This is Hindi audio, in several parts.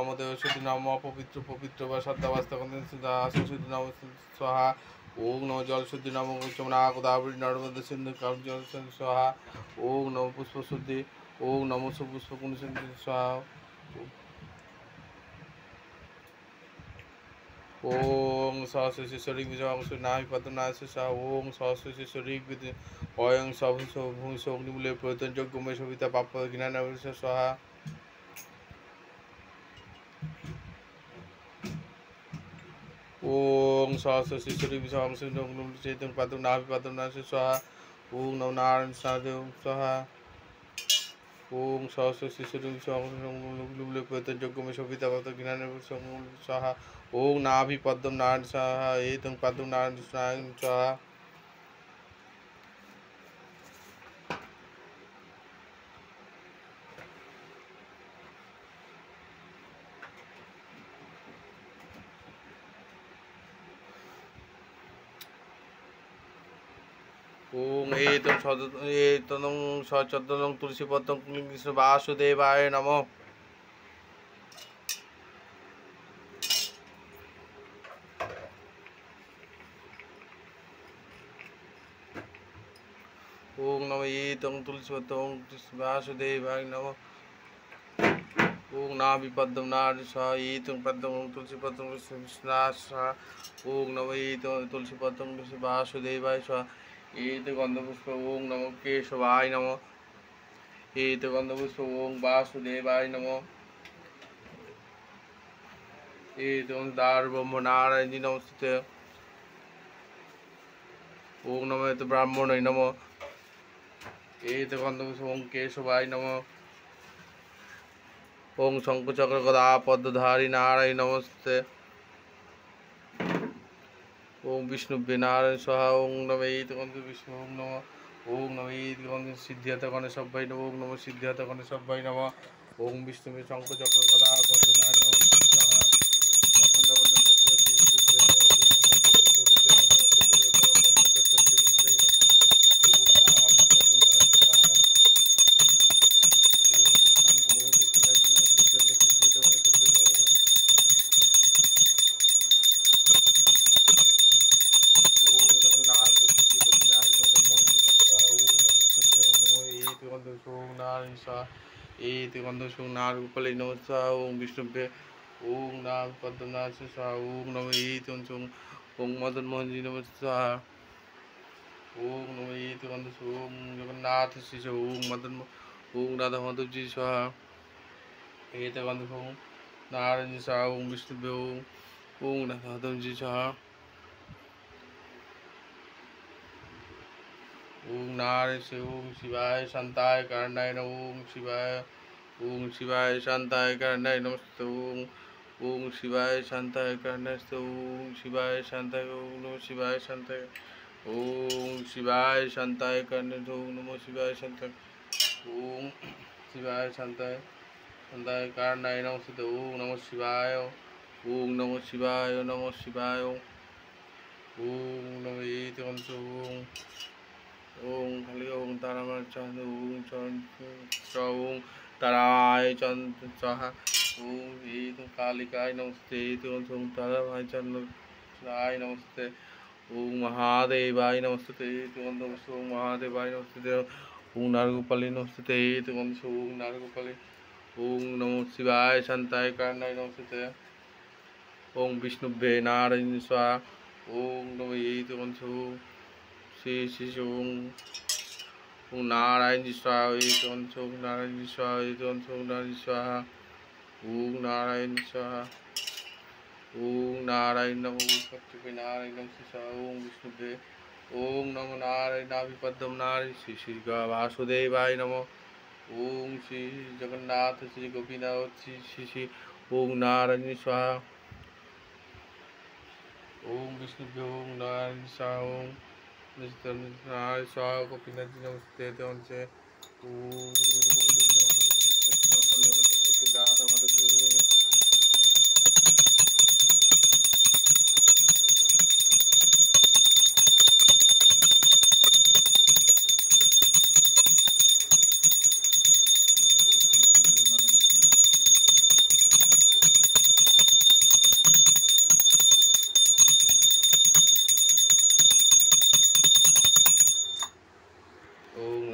नमो देवशुद्धि नमो पवित्र पवित्र व सत्तावस्तकं सुधाशुद्धि नमो स्वाहा ओम नमो जल शुद्धि नमो चमना गोदावरी नर्मदा सिंधु कवच स्वाहा ओम नमो पुष्प शुद्धि ओम नमो पुष्प कुंड सिंधु स्वाहा ओम सहस्रेश्वरी विजय नाभि पद्मनाथ स्वाहा ओम सहस्रेश्वरी विद्य अयं सब भूमि सोग्निमूले प्रयोजन योग्य में सविता पाप ज्ञान स्वाहा ओम सहस्रेश्वरी विजय चैतन्य पद्मनाभ पद्मनाथ स्वाहा ओम नमो नारायण साधु स्वाहा ओम सहस्रेश्वरी विजय प्रयोजन योग्य में सविता पाप ज्ञान स्वाहा ओम नाभि पद्म नारायण स्वाहा एतं पद्म नारायण स्वाहा ओम एतं सचंदनं तुलसीपत्रं कृष्ण वासुदेवाय नमः ओम नमः एतं तुलसीपत्रं कृष्ण वासुदेवाय नमः ओम नाभि पद्म नारायण स्वाहा एतं पद्मं तुलसीपत्रं कृष्ण स्वाहा ओम नमः एतं तुलसीपत्रं कृष्ण वासुदेवाय स्वाहा एत गंधपुष्प ओम नमो केशवाय नमः एत गंधपुष्प ओम वासुदेवाय नमः एत दार ब्रह्म नारायण जी नमस्ते ओम नमो एत ब्राह्मण नमः एत गंधपुष्प ओम केशवाय नमः ओम शंखचक्र गदा पद्मधारी नारायण नमस्ते ओम विष्णुवे नारायण स्वाहा ओम नमः एतगंध विष्णु ओम नमः एतगंध सिद्ध्यर्थ गणेश सब्बाई नमः ओम नमः सिद्ध्यर्थ गणेश सब्बाई नमः ओम विष्णुवे शंख चक्र गदा पद्मधारी नमः स्वाहा अखंड वंदन तस्मै श्री गुरुभ्यो नमः नारगोपाले नमः स्वाहा ओम विष्णुभ्य ओम नाम पद्मनाथ स्वाहा ओम नमः ओम मदन मोहन जी नमः स्वाहा ओम नमः ओम जगन्नाथ श्री ओम मदन ओम राधा माधव जी स्वाहा ओम नारायण जी स्वाहा ओम विष्णुभ्य ओम राधा माधव जी स्वाहा ओम नारायण से ओम शिवाय शांताय कारणाय ओम शिवाय शांताय कारणाय नमस्ते ओम शिवाय शांताय कारणाय ओम शिवाय शांताय ओम नमः शिवाय शांताय ओम शिवाय शांताय कारणाय ओम नमः शिवाय शांताय ओम शिवाय शांताय कारणाय नमस्ते ओम नमः शिवाय ओम नमः शिवाय ओम नमः ओम ओम खाली ओम तारामाय चंद ओम ताराय चंद स्वाहा ओम कालिकाय नमस्ते ओम तारामाय चंद्राय नमस्ते ओम महादेवाय नमस्ते ओम महादेवाय नमस्ते ओम नारगोपाले नमस्ते ओम नारगोपाले ओम नमो शिवाय शांताय कारणाय नमस्ते ओम विष्णुभ्ये नारायण स्वाहा ओम नमः श्री श्री ओम नारायण जी स्वाहा ओम नारायण जी स्वाहा ओम नारायण स्वाहा ओम नारायण स्वाहा ओम नारायण नमो सत्य नारायण नम स्वाहा ओम विष्णुभ्ये ओम नमो नारायण नाभि पद्म नारायण श्री श्री वासुदेवाय नमो ओम श्री जगन्नाथ श्री गोपीनाथ श्री श्री ओम नारायण स्वाहा ओम विष्णुभ्ये ओम नारायण स्वाहा ओम नारायण स्वाहा गोपीनाथ जी नमस्ते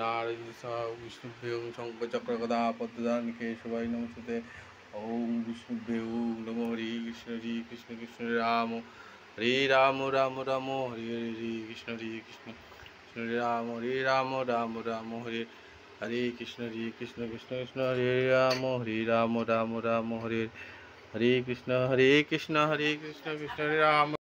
नारद सह विष्णुभ्यो शंखचक्रगदा पद्मधारिणे केशवाय नमस्ते। ओम विष्णुभ्यो नमो। हरे कृष्ण कृष्ण राम हरे राम राम राम हरे हरे कृष्ण कृष्ण राम हरे राम राम राम हरे हरे कृष्ण कृष्ण कृष्ण हरे राम राम राम हरे हरे कृष्ण हरे कृष्ण कृष्ण राम